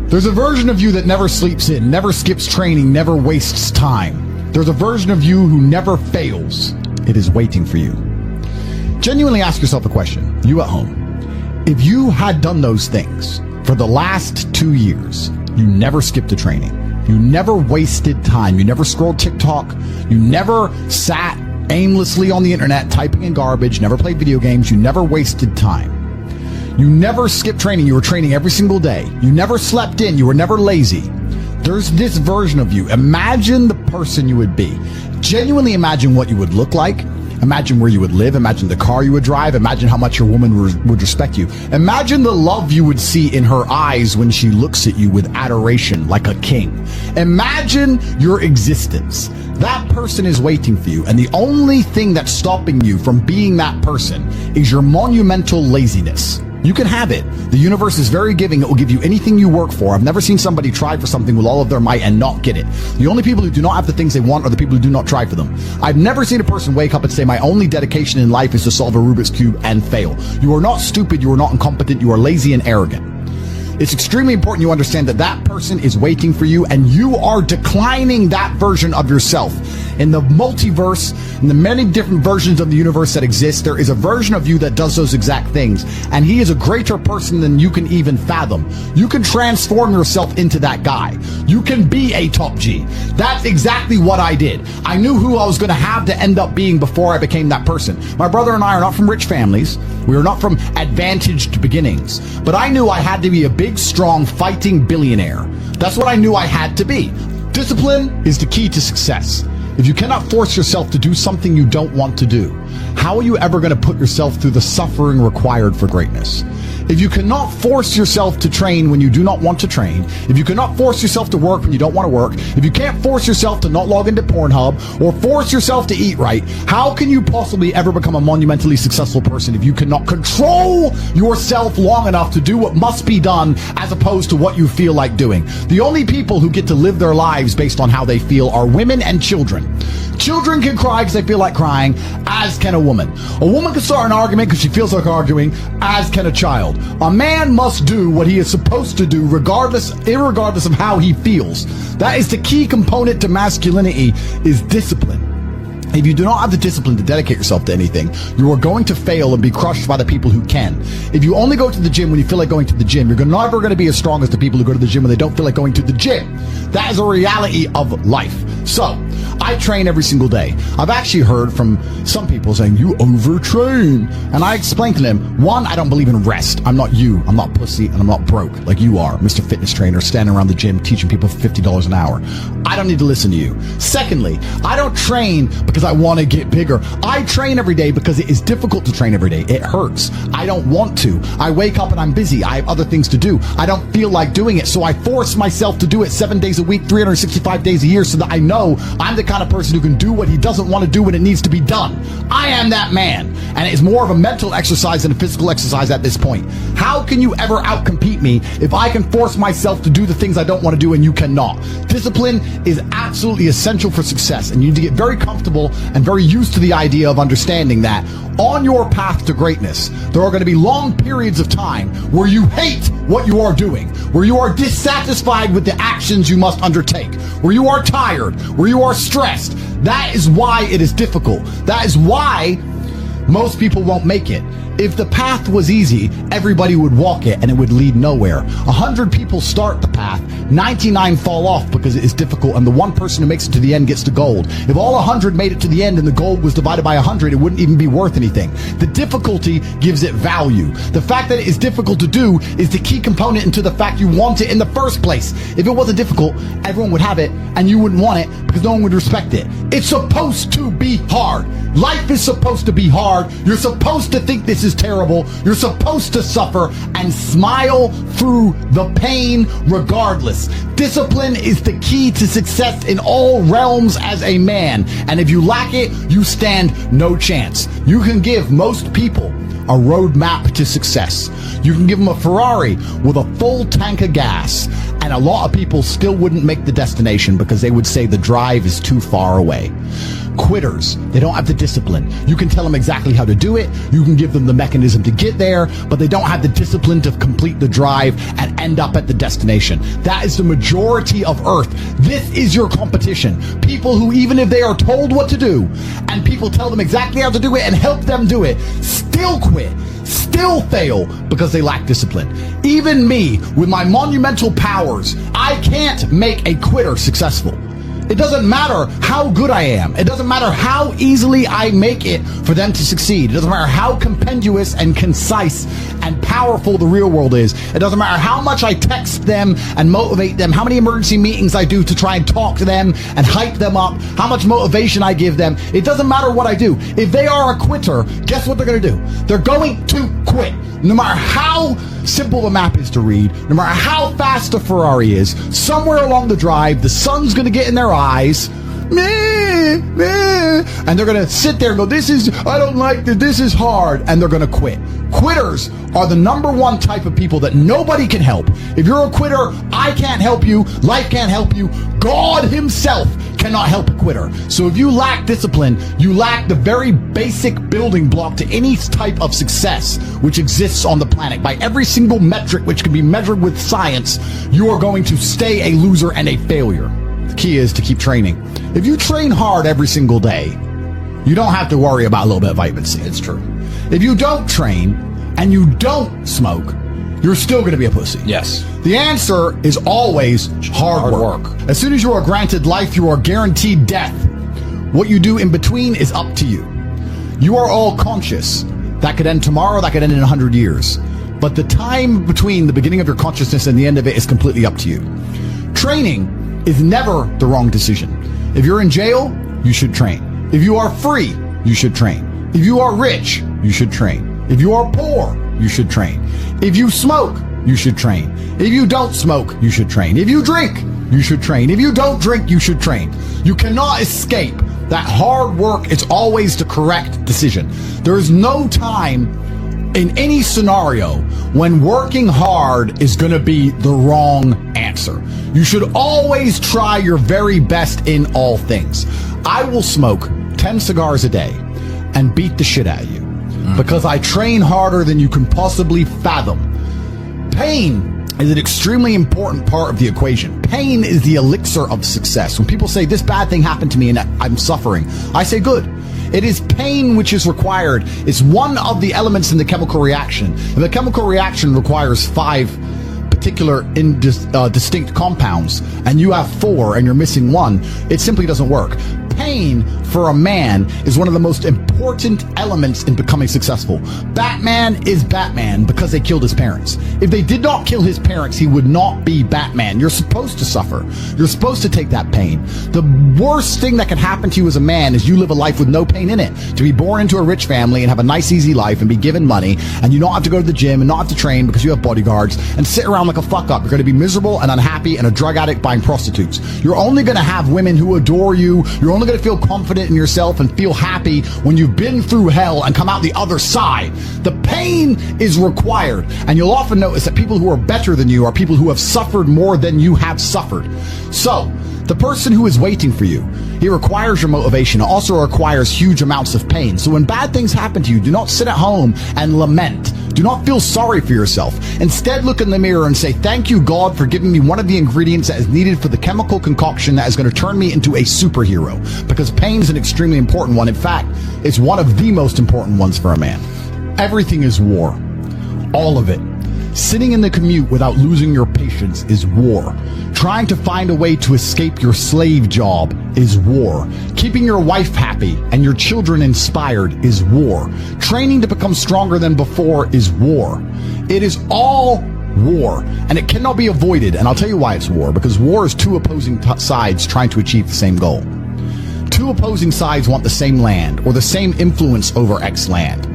There's a version of you that never sleeps in, never skips training, never wastes time. There's a version of you who never fails. It is waiting for you. Genuinely ask yourself a question, you at home. If you had done those things for the last 2 years, you never skipped a training, you never wasted time, you never scrolled TikTok, you never sat aimlessly on the internet typing in garbage, never played video games, you never wasted time. You never skipped training, you were training every single day. You never slept in, you were never lazy. There's this version of you. Imagine the person you would be. Genuinely imagine what you would look like. Imagine where you would live. Imagine the car you would drive. Imagine how much your woman would respect you. Imagine the love you would see in her eyes when she looks at you with adoration like a king. Imagine your existence. That person is waiting for you, and the only thing that's stopping you from being that person is your monumental laziness. You can have it. The universe is very giving. It will give you anything you work for. I've never seen somebody try for something with all of their might and not get it. The only people who do not have the things they want are the people who do not try for them. I've never seen a person wake up and say, my only dedication in life is to solve a Rubik's Cube and fail. You are not stupid. You are not incompetent. You are lazy and arrogant. It's extremely important you understand that that person is waiting for you, and you are declining that version of yourself. In the multiverse, in the many different versions of the universe that exist, there is a version of you that does those exact things, and he is a greater person than you can even fathom. You can transform yourself into that guy. You can be a top G. That's exactly what I did. I knew who I was going to have to end up being before I became that person. My brother and I are not from rich families. We are not from advantaged beginnings, but I knew I had to be a big, strong, fighting billionaire. That's what I knew I had to be. Discipline is the key to success. If you cannot force yourself to do something you don't want to do, how are you ever going to put yourself through the suffering required for greatness? If you cannot force yourself to train when you do not want to train, if you cannot force yourself to work when you don't want to work, if you can't force yourself to not log into Pornhub or force yourself to eat right, how can you possibly ever become a monumentally successful person if you cannot control yourself long enough to do what must be done as opposed to what you feel like doing? The only people who get to live their lives based on how they feel are women and children. Children can cry because they feel like crying, as can a woman. A woman can start an argument because she feels like arguing, as can a child. A man must do what he is supposed to do irregardless of how he feels. That is the key component to masculinity, is discipline. If you do not have the discipline to dedicate yourself to anything, you are going to fail and be crushed by the people who can. If you only go to the gym when you feel like going to the gym, you're never going to be as strong as the people who go to the gym when they don't feel like going to the gym. That is a reality of life. So, I train every single day. I've actually heard from some people saying, you overtrain. And I explained to them, one, I don't believe in rest. I'm not you. I'm not pussy, and I'm not broke like you are, Mr. Fitness Trainer, standing around the gym teaching people for $50 an hour. I don't need to listen to you. Secondly, I don't train because I want to get bigger. I train every day because it is difficult to train every day. It hurts. I don't want to. I wake up and I'm busy. I have other things to do. I don't feel like doing it, so I force myself to do it 7 days a week, 365 days a year, so that I know I'm the kind of person who can do what he doesn't want to do when it needs to be done. I am that man, and it's more of a mental exercise than a physical exercise at this point. How can you ever outcompete me if I can force myself to do the things I don't want to do and you cannot? Discipline is absolutely essential for success, and you need to get very comfortable and very used to the idea of understanding that on your path to greatness, there are going to be long periods of time where you hate what you are doing, where you are dissatisfied with the actions you must undertake, where you are tired, where you are stressed. That is why it is difficult. That is why most people won't make it. If the path was easy, everybody would walk it and it would lead nowhere. 100 people start the path, 99 fall off because it is difficult, and the one person who makes it to the end gets the gold. If all 100 made it to the end and the gold was divided by 100, it wouldn't even be worth anything. The difficulty gives it value. The fact that it is difficult to do is the key component into the fact you want it in the first place. If it wasn't difficult, everyone would have it and you wouldn't want it because no one would respect it. It's supposed to be hard. Life is supposed to be hard. You're supposed to think this is terrible. You're supposed to suffer and smile through the pain regardless. Discipline is the key to success in all realms as a man. And if you lack it, you stand no chance. You can give most people a roadmap to success. You can give them a Ferrari with a full tank of gas, and a lot of people still wouldn't make the destination because they would say the drive is too far away. quitters. They don't have the discipline. You can tell them exactly how to do it. You can give them the mechanism to get there, but they don't have the discipline to complete the drive and end up at the destination. That is the majority of Earth. This is your competition. People who, even if they are told what to do and people tell them exactly how to do it and help them do it, still quit, still fail because they lack discipline. Even me, with my monumental powers, I can't make a quitter successful. It doesn't matter how good I am. It doesn't matter how easily I make it for them to succeed. It doesn't matter how compendious and concise and powerful the real world is. It doesn't matter how much I text them and motivate them, how many emergency meetings I do to try and talk to them and hype them up, how much motivation I give them. It doesn't matter what I do. If they are a quitter, guess what they're going to do? They're going to quit. No matter how simple the map is to read, no matter how fast the Ferrari is, somewhere along the drive, the sun's going to get in their eyes, meh, meh, and they're going to sit there and go, I don't like this, this is hard, and they're going to quit. Quitters are the number one type of people that nobody can help. If you're a quitter, I can't help you, life can't help you, God himself cannot help a quitter. So if you lack discipline, you lack the very basic building block to any type of success which exists on the planet. By every single metric which can be measured with science, you are going to stay a loser and a failure. The key is to keep training. If you train hard every single day, you don't have to worry about a little bit of vitamin C. It's true. If you don't train and you don't smoke, you're still going to be a pussy. Yes. The answer is always hard work. As soon as you are granted life, you are guaranteed death. What you do in between is up to you. You are all conscious. That could end tomorrow, that could end in 100 years. But the time between the beginning of your consciousness and the end of it is completely up to you. Training is never the wrong decision. If you're in jail, you should train. If you are free, you should train. If you are rich, you should train. If you are poor, you should train. If you smoke, you should train. If you don't smoke, you should train. If you drink, you should train. If you don't drink, you should train. You cannot escape that hard work is always the correct decision. There is no time in any scenario when working hard is going to be the wrong answer. You should always try your very best in all things. I will smoke 10 cigars a day and beat the shit out of you because I train harder than you can possibly fathom. Pain is an extremely important part of the equation. Pain is the elixir of success. When people say this bad thing happened to me and I'm suffering, I say good. It is pain which is required. It's one of the elements in the chemical reaction. And the chemical reaction requires 5 particular distinct compounds, and you have 4 and you're missing 1. It simply doesn't work. Pain for a man is one of the most important elements in becoming successful. Batman is Batman because they killed his parents. If they did not kill his parents, he would not be Batman. You're supposed to suffer. You're supposed to take that pain. The worst thing that can happen to you as a man is you live a life with no pain in it. To be born into a rich family and have a nice easy life and be given money, and you don't have to go to the gym and not have to train because you have bodyguards and sit around like a fuck up. You're going to be miserable and unhappy and a drug addict buying prostitutes. You're only going to have women who adore you. You're only going to feel confident in yourself and feel happy when you've been through hell and come out the other side. The pain is required, and you'll often notice that people who are better than you are people who have suffered more than you have suffered. So the person who is waiting for you, he requires your motivation. It also requires huge amounts of pain. So when bad things happen to you, do not sit at home and lament. Do not feel sorry for yourself. Instead, look in the mirror and say, thank you, God, for giving me one of the ingredients that is needed for the chemical concoction that is going to turn me into a superhero. Because pain is an extremely important one. In fact, it's one of the most important ones for a man. Everything is war. All of it. Sitting in the commute without losing your patience is war. Trying to find a way to escape your slave job is war. Keeping your wife happy and your children inspired is war. Training to become stronger than before is war. It is all war, and it cannot be avoided. And I'll tell you why it's war. Because war is 2 opposing sides trying to achieve the same goal. 2 opposing sides want the same land or the same influence over X land.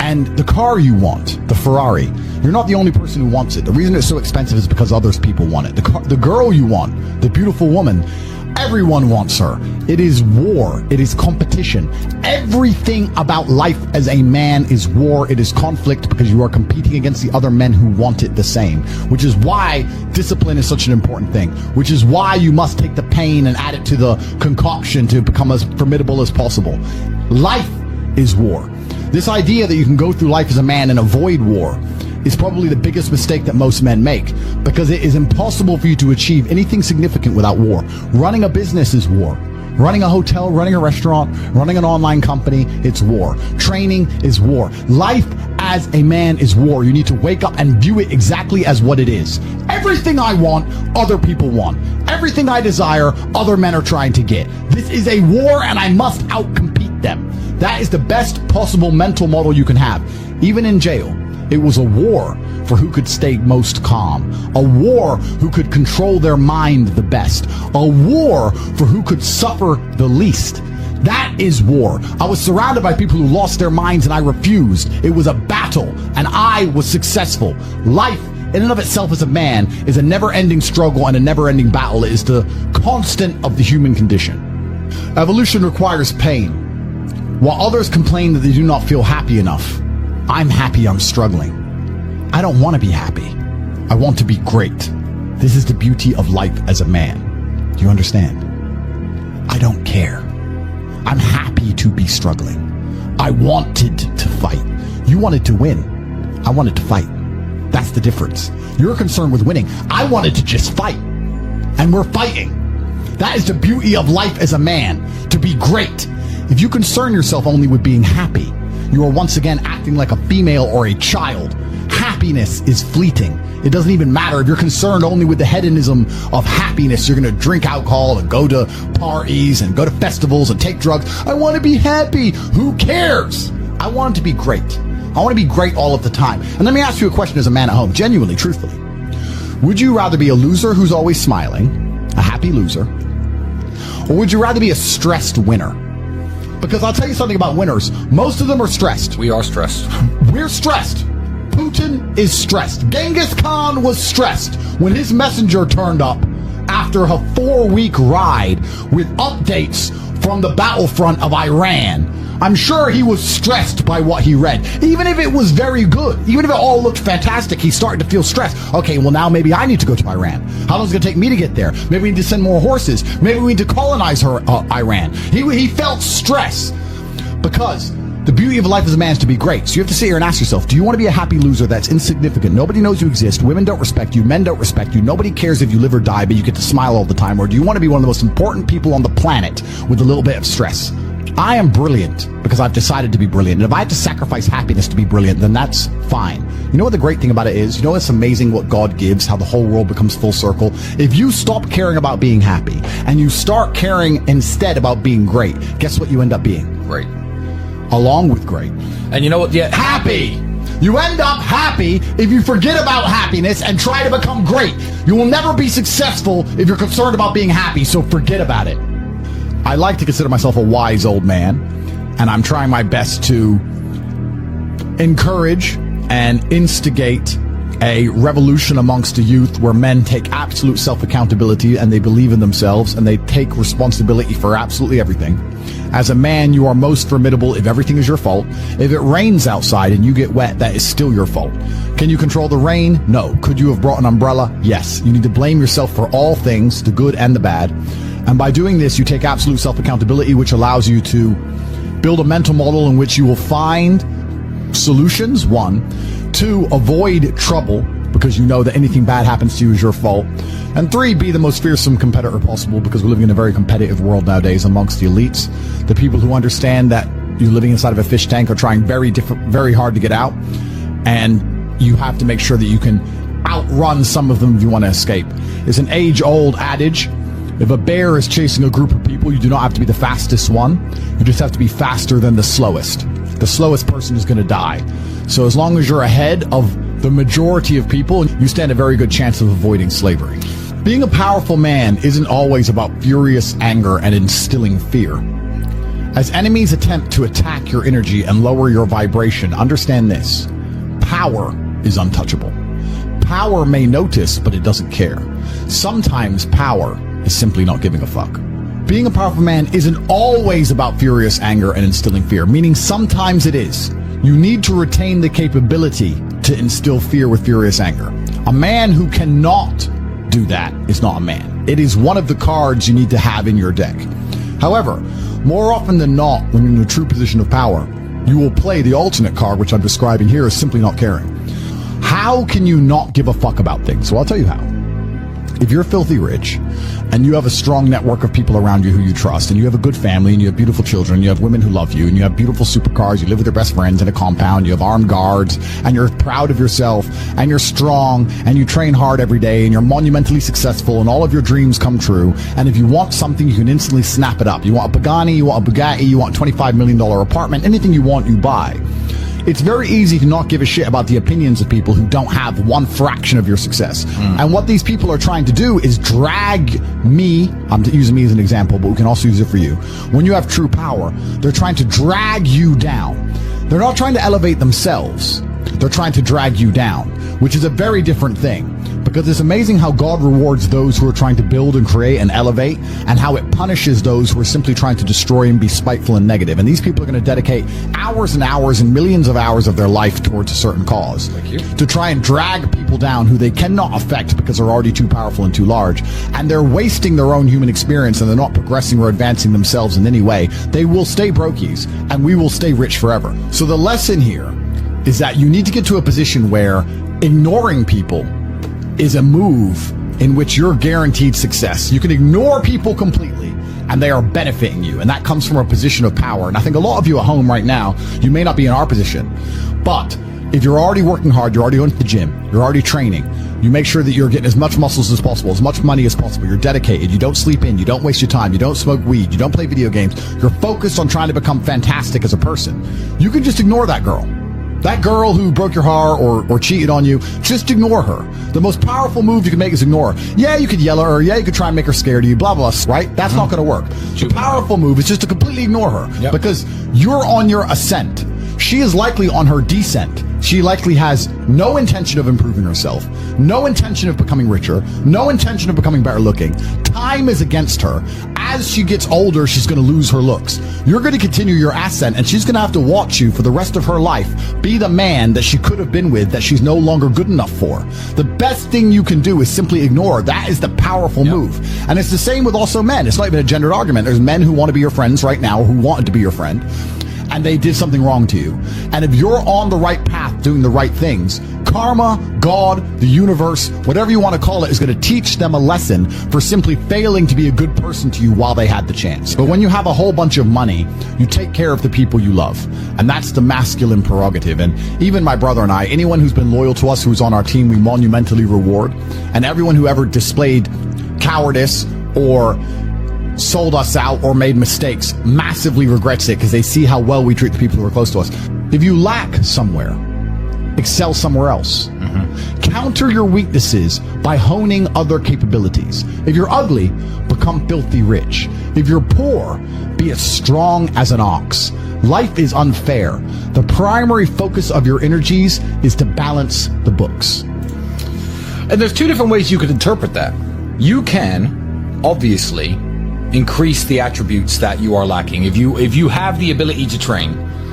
And the car you want, the Ferrari, you're not the only person who wants it. The reason it's so expensive is because others people want it. The girl you want, the beautiful woman, Everyone wants her. It is war. It is competition. Everything about life as a man is war. It is conflict because you are competing against the other men who want it the same, which is why discipline is such an important thing, which is why you must take the pain and add it to the concoction to become as formidable as possible. Life is war. This idea that you can go through life as a man and avoid war is probably the biggest mistake that most men make, because it is impossible for you to achieve anything significant without war. Running a business is war. Running a hotel, running a restaurant, running an online company, it's war. Training is war. Life as a man is war. You need to wake up and view it exactly as what it is. Everything I want, other people want. Everything I desire, other men are trying to get. This is a war and I must outcompete them. That is the best possible mental model you can have. Even in jail, it was a war for who could stay most calm. A war who could control their mind the best. A war for who could suffer the least. That is war. I was surrounded by people who lost their minds and I refused. It was a battle and I was successful. Life in and of itself as a man is a never-ending struggle and a never-ending battle. It is the constant of the human condition. Evolution requires pain. While others complain that they do not feel happy enough, I'm happy I'm struggling. I don't want to be happy. I want to be great. This is the beauty of life as a man. Do you understand? I don't care. I'm happy to be struggling. I wanted to fight. You wanted to win. I wanted to fight. That's the difference. You're concerned with winning. I wanted to just fight. And we're fighting. That is the beauty of life as a man, to be great. If you concern yourself only with being happy, you are once again acting like a female or a child. Happiness is fleeting. It doesn't even matter if you're concerned only with the hedonism of happiness. You're going to drink alcohol and go to parties and go to festivals and take drugs. I want to be happy. Who cares? I want to be great. I want to be great all of the time. And let me ask you a question as a man at home, genuinely, truthfully. Would you rather be a loser who's always smiling, a happy loser, or would you rather be a stressed winner? Because I'll tell you something about winners. Most of them are stressed. We are stressed. We're stressed. Putin is stressed. Genghis Khan was stressed when his messenger turned up after a 4-week ride with updates from the battlefront of Iran. I'm sure he was stressed by what he read. Even if it was very good, even if it all looked fantastic, he started to feel stressed. Okay, well now maybe I need to go to Iran. How long is it going to take me to get there? Maybe we need to send more horses. Maybe we need to colonize Iran. He felt stress because the beauty of life as a man is to be great. So you have to sit here and ask yourself, do you want to be a happy loser that's insignificant? Nobody knows you exist. Women don't respect you. Men don't respect you. Nobody cares if you live or die, but you get to smile all the time. Or do you want to be one of the most important people on the planet with a little bit of stress? I am brilliant because I've decided to be brilliant. And if I had to sacrifice happiness to be brilliant, then that's fine. You know what the great thing about it is? You know it's amazing what God gives, how the whole world becomes full circle? If you stop caring about being happy and you start caring instead about being great, guess what you end up being? Great. Along with great. And you know what? Yeah, happy. You end up happy if you forget about happiness and try to become great. You will never be successful if you're concerned about being happy, so forget about it. I like to consider myself a wise old man, and I'm trying my best to encourage and instigate a revolution amongst the youth where men take absolute self-accountability and they believe in themselves and they take responsibility for absolutely everything. As a man, you are most formidable if everything is your fault. If it rains outside and you get wet, that is still your fault. Can you control the rain? No. Could you have brought an umbrella? Yes. You need to blame yourself for all things, the good and the bad. And by doing this, you take absolute self-accountability, which allows you to build a mental model in which you will find solutions, 1. 2, avoid trouble, because you know that anything bad happens to you is your fault. And 3, be the most fearsome competitor possible, because we're living in a very competitive world nowadays amongst the elites. The people who understand that you're living inside of a fish tank are trying very hard to get out. And you have to make sure that you can outrun some of them if you want to escape. It's an age-old adage. If a bear is chasing a group of people, you do not have to be the fastest one. You just have to be faster than the slowest. The slowest person is going to die. So as long as you're ahead of the majority of people, you stand a very good chance of avoiding slavery. Being a powerful man isn't always about furious anger and instilling fear. As enemies attempt to attack your energy and lower your vibration, understand this. Power is untouchable. Power may notice, but it doesn't care. Sometimes power is simply not giving a fuck. Being a powerful man isn't always about furious anger and instilling fear, meaning sometimes it is. You need to retain the capability to instill fear with furious anger. A man who cannot do that is not a man. It is one of the cards you need to have in your deck. However, more often than not, when you're in a true position of power, you will play the alternate card, which I'm describing here as simply not caring. How can you not give a fuck about things? Well, I'll tell you how. If you're filthy rich and you have a strong network of people around you who you trust, and you have a good family, and you have beautiful children, and you have women who love you, and you have beautiful supercars, you live with your best friends in a compound, you have armed guards, and you're proud of yourself, and you're strong, and you train hard every day, and you're monumentally successful, and all of your dreams come true, and if you want something, you can instantly snap it up. You want a Pagani, you want a Bugatti, you want a $25 million apartment, anything you want, you buy. It's very easy to not give a shit about the opinions of people who don't have one fraction of your success. And what these people are trying to do is drag me, I'm using me as an example, but we can also use it for you. When you have true power, they're trying to drag you down. They're not trying to elevate themselves. They're trying to drag you down, which is a very different thing. Because it's amazing how God rewards those who are trying to build and create and elevate, and how it punishes those who are simply trying to destroy and be spiteful and negative. And these people are going to dedicate hours and hours and millions of hours of their life towards a certain cause to try and drag people down who they cannot affect because they're already too powerful and too large. And they're wasting their own human experience, and they're not progressing or advancing themselves in any way. They will stay brokies, and we will stay rich forever. So the lesson here is that you need to get to a position where ignoring people is a move in which you're guaranteed success. You can ignore people completely and they are benefiting you. And that comes from a position of power. And I think a lot of you at home right now, you may not be in our position, but if you're already working hard, you're already going to the gym, you're already training, you make sure that you're getting as much muscles as possible, as much money as possible, you're dedicated, you don't sleep in, you don't waste your time, you don't smoke weed, you don't play video games, you're focused on trying to become fantastic as a person. You can just ignore that girl. That girl who broke your heart or cheated on you, just ignore her. The most powerful move you can make is ignore her. Yeah, you could yell at her. Yeah, you could try and make her scared of you, blah, blah, right? That's not going to work. The powerful move is just to completely ignore her because you're on your ascent. She is likely on her descent. She likely has no intention of improving herself, no intention of becoming richer, no intention of becoming better looking. Time is against her. As she gets older, she's going to lose her looks. You're going to continue your ascent, and she's going to have to watch you for the rest of her life be the man that she could have been with that she's no longer good enough for. The best thing you can do is simply ignore her. That is the powerful move. And it's the same with also men. It's not even a gendered argument. There's men who want to be your friends right now, or who wanted to be your friend, and they did something wrong to you. And if you're on the right path doing the right things, karma, God, the universe, whatever you want to call it, is going to teach them a lesson for simply failing to be a good person to you while they had the chance. But when you have a whole bunch of money, you take care of the people you love. And that's the masculine prerogative. And even my brother and I, anyone who's been loyal to us, who's on our team, we monumentally reward. And everyone who ever displayed cowardice or sold us out or made mistakes massively regrets it because they see how well we treat the people who are close to us. If you lack somewhere, excel somewhere else. Counter your weaknesses by honing other capabilities. If you're ugly, become filthy rich. If you're poor, be as strong as an ox. Life is unfair. The primary focus of your energies is to balance the books. And there's two different ways you could interpret that. You can, obviously, increase the attributes that you are lacking. If you have the ability to train,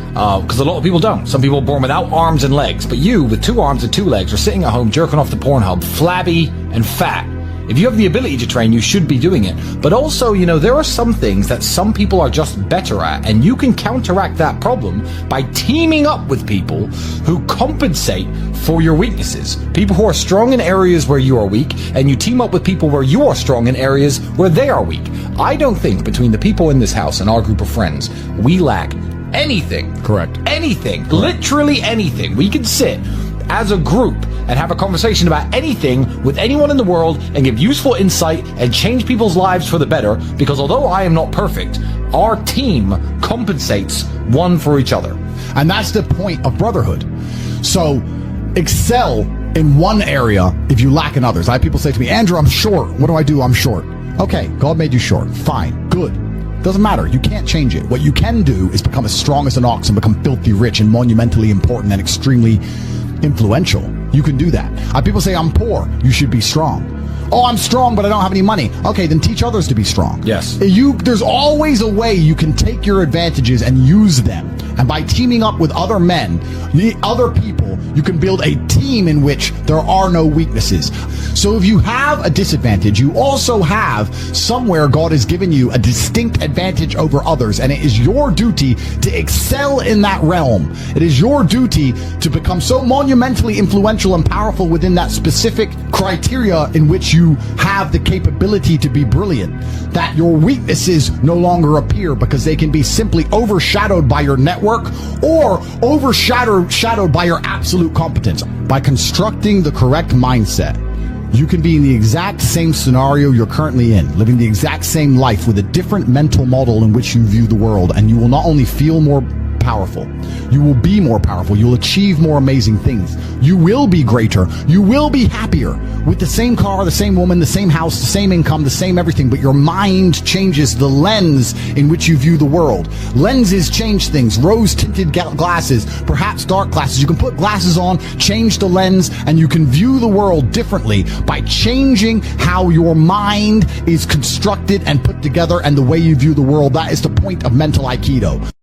because a lot of people don't. Some people are born without arms and legs, but you, with 2 arms and 2 legs, are sitting at home jerking off the Pornhub, flabby and fat. If you have the ability to train, you should be doing it. But also, you know, there are some things that some people are just better at, and you can counteract that problem by teaming up with people who compensate for your weaknesses. People who are strong in areas where you are weak, and you team up with people where you are strong in areas where they are weak. I don't think between the people in this house and our group of friends, we lack anything. Correct. Anything. Correct. Literally anything. We can sit as a group and have a conversation about anything with anyone in the world and give useful insight and change people's lives for the better, because although I am not perfect, our team compensates one for each other. And that's the point of brotherhood. So excel in one area if you lack in others. I have people say to me, Andrew, I'm short. What do? I'm short. Okay, God made you short. Fine. Good. Doesn't matter. You can't change it. What you can do is become as strong as an ox and become filthy rich and monumentally important and extremely influential. You can do that. People say, I'm poor. You should be strong. Oh, I'm strong, but I don't have any money. Okay, then teach others to be strong. Yes. There's always a way you can take your advantages and use them. And by teaming up with other men, other people, you can build a team in which there are no weaknesses. So if you have a disadvantage, you also have somewhere God has given you a distinct advantage over others. And it is your duty to excel in that realm. It is your duty to become so monumentally influential and powerful within that specific criteria in which you have the capability to be brilliant, that your weaknesses no longer appear because they can be simply overshadowed by your network or overshadowed by your absolute competence. By constructing the correct mindset, you can be in the exact same scenario you're currently in, living the exact same life with a different mental model in which you view the world, and you will not only feel more powerful, you will be more powerful, you'll achieve more amazing things, you will be greater, you will be happier with the same car, the same woman, the same house, the same income, the same everything, but your mind changes the lens in which you view the world. Lenses change things. Rose-tinted glasses, perhaps dark glasses. You can put glasses on, change the lens, and you can view the world differently by changing how your mind is constructed and put together and the way you view the world. That is the point of mental Aikido.